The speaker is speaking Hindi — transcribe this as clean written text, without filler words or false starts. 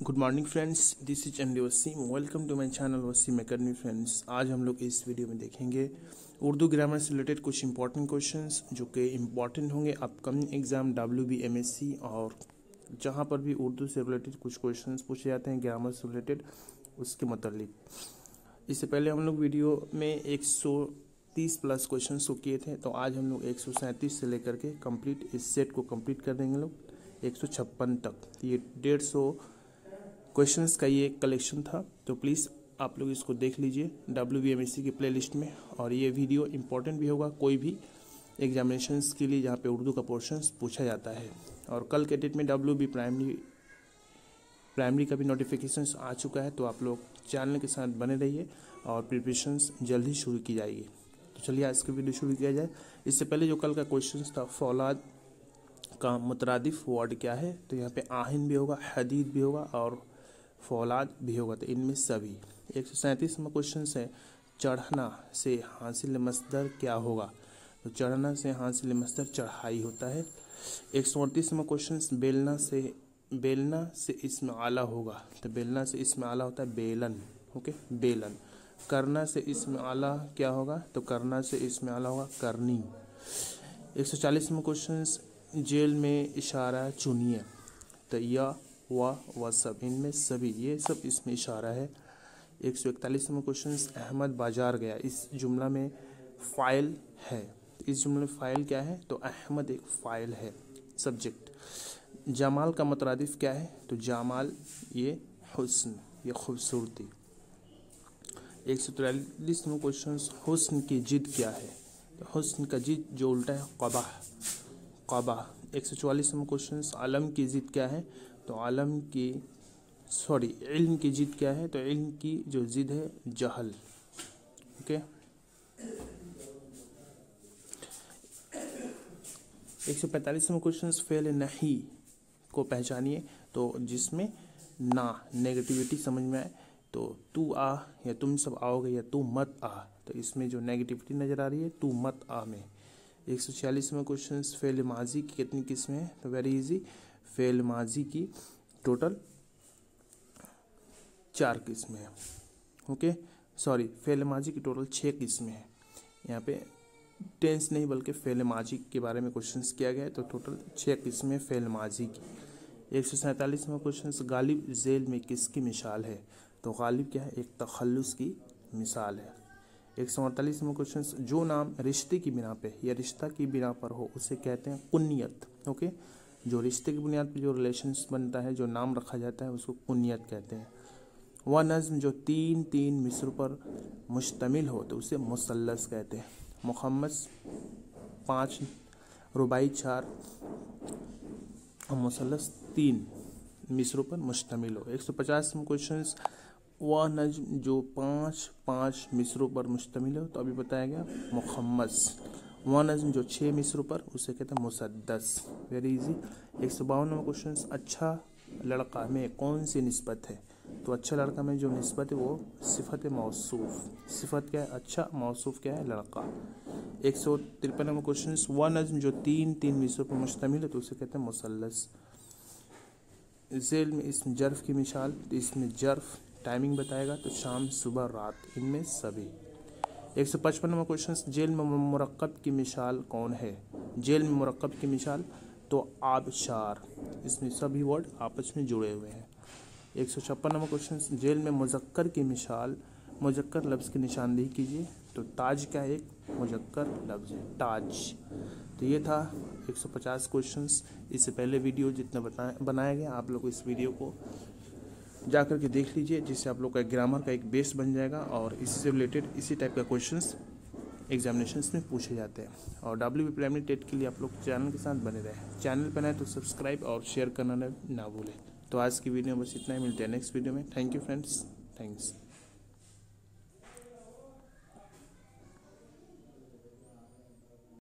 Good morning friends, this is MD Wasim. Welcome to my channel Wasim academy. Friends, आज हम लोग इस वीडियो में देखेंगे उर्दू ग्रामर से रिलेटेड कुछ इंपॉर्टेंट क्वेश्चंस जो कि इम्पॉर्टेंट होंगे अपकमिंग एग्जाम WB MSc, और जहां पर भी उर्दू से रिलेटेड कुछ क्वेश्चंस पूछे जाते हैं ग्रामर से रिलेटेड उसके मतलब। इससे पहले हम लोग वीडियो में 130 प्लस क्वेश्चन को किए थे, तो आज हम लोग 137 से लेकर के कंप्लीट इस सेट को कंप्लीट कर देंगे लोग 156 तक। ये 150 क्वेश्चंस का ये कलेक्शन था, तो प्लीज़ आप लोग इसको देख लीजिए WB MSc की प्लेलिस्ट में। और ये वीडियो इंपॉर्टेंट भी होगा कोई भी एग्जामिनेशंस के लिए जहाँ पे उर्दू का पोर्शंस पूछा जाता है। और कल के डेट में WB प्राइमरी का भी नोटिफिकेशंस आ चुका है, तो आप लोग चैनल के साथ बने रहिए और प्रिपरेशंस जल्द ही शुरू की जाएगी। तो चलिए आज की वीडियो शुरू किया जाए। इससे पहले जो कल का क्वेश्चन था, फौलाद का मुतरादिफ वर्ड क्या है, तो यहाँ पे आहिन भी होगा, हदीद भी होगा और फौलाद भी होगा। तो इनमें सभी 137वां क्वेश्चन है, चढ़ना से हासिल मसदर क्या होगा, तो चढ़ना से हासिल मसदर चढ़ाई होता है। 138वां क्वेश्चन, बेलना से इसमें आला होगा, तो बेलना से इसमें आला होता है बेलन। ओके, बेलन। करना से इसमें आला क्या होगा, तो करना से इसमें आला होगा करनी। 140वां क्वेश्चन, जेल में इशारा चुनिए, तो या व सब, इनमें सभी ये सब इसमें इशारा है। 141वां क्वेश्चन, अहमद बाजार गया, इस जुमला में फ़ाइल है, इस जुमले में फ़ाइल क्या है, तो अहमद एक फ़ाइल है, सब्जेक्ट। जमाल का मुतरादिफ क्या है, तो जमाल ये हुस्न, ये खूबसूरती। 143वां क्वेश्चन, हुस्न की जिद क्या है, तो हुस्न का जिद जो उल्टा है क़बाह, क़बाह। 144वां क्वेश्चन, आलम की जिद क्या है, तो आलम की इल्म की जिद क्या है, तो इल्म की जो जिद है जहल। ओके। 145वां क्वेश्चन, फेल नहीं को पहचानिए, तो जिसमें ना नेगेटिविटी समझ में आए, तो तू आ या तुम सब आओगे या तू मत आ, तो इसमें जो नेगेटिविटी नज़र आ रही है तू मत आ में। 146वां क्वेश्चन, फेल माजी की कितनी किस्में हैं, तो वेरी इजी, फेल माजी की टोटल 4 किस्में हैं। ओके, सॉरी, फेल माजी की टोटल 6 किस्में हैं। यहाँ पे टेंस नहीं बल्कि फेल माजी के बारे में क्वेश्चंस किया गया है, तो टोटल 6 किस्में फेल माजी की। 147वां क्वेश्चन, गालिब जेल में किसकी मिसाल है, तो गालिब क्या है, एक तखल्लुस की मिसाल है। 148वां क्वेश्चन, जो नाम रिश्ते की बिना पे या रिश्ता की बिना पर हो उसे कहते हैं कुन्नियत। ओके, जो रिश्ते की बुनियाद पर जो रिलेशंस बनता है, जो नाम रखा जाता है, उसको कुन्नियत कहते हैं। वह नज़्म जो 3-3 मिसर पर मुश्तमिल हो, तो उसे मुसल्लस कहते हैं। मुखम्मस 5, रुबाई 4 और मुसल्लस 3 मिसरों पर मुश्तमिल हो। 150वां क्वेश्चन, वह नज़्म जो 5-5 मिसरों पर मुश्तमिल हो, तो अभी बताया गया मुखम्मस। वह नज़्म जो 6 मिसरों पर, उसे कहते हैं मुसद्दस, वेरी इजी। 152वां क्वेश्चन, अच्छा लड़का में कौन सी निस्बत है, तो अच्छा लड़का में जो निस्बत है वो सिफत मौसूफ। सिफत क्या है, अच्छा, मौसूफ क्या है, लड़का। 153वां क्वेश्चन, वह नज़्म जो 3-3 मिसरों पर मुश्तमिल है, तो उसे कहते हैं मुसल्लस। जेल में इसमें जर्फ की मिसाल, तो इसमें जर्फ टाइमिंग बताएगा, तो शाम, सुबह, रात, इनमें सभी। 155वां क्वेश्चन, जेल में मुरक्कब की मिसाल कौन है, जेल में मुरक्कब की मिसाल, तो आबशार, इसमें सभी वर्ड आपस में जुड़े हुए हैं। 156वां क्वेश्चन, जेल में मुज़क्कर की मिसाल, मुज़क्कर लफ्ज़ की निशानदेही कीजिए, तो ताज का एक मुज़क्कर लफ्ज़ है, ताज। तो ये था 150 क्वेश्चंस। इससे पहले वीडियो जितना बनाया गया, आप लोग इस वीडियो को जा कर के देख लीजिए, जिससे आप लोग का ग्रामर का एक बेस बन जाएगा और इससे रिलेटेड इसी टाइप का क्वेश्चंस एग्जामिनेशंस में पूछे जाते हैं। और WB प्राइमरी टेट के लिए आप लोग चैनल के साथ बने रहें। चैनल पर आए तो सब्सक्राइब और शेयर करना ना भूलें। तो आज की वीडियो में बस इतना ही, मिलते हैं नेक्स्ट वीडियो में। Thank you friends, thanks.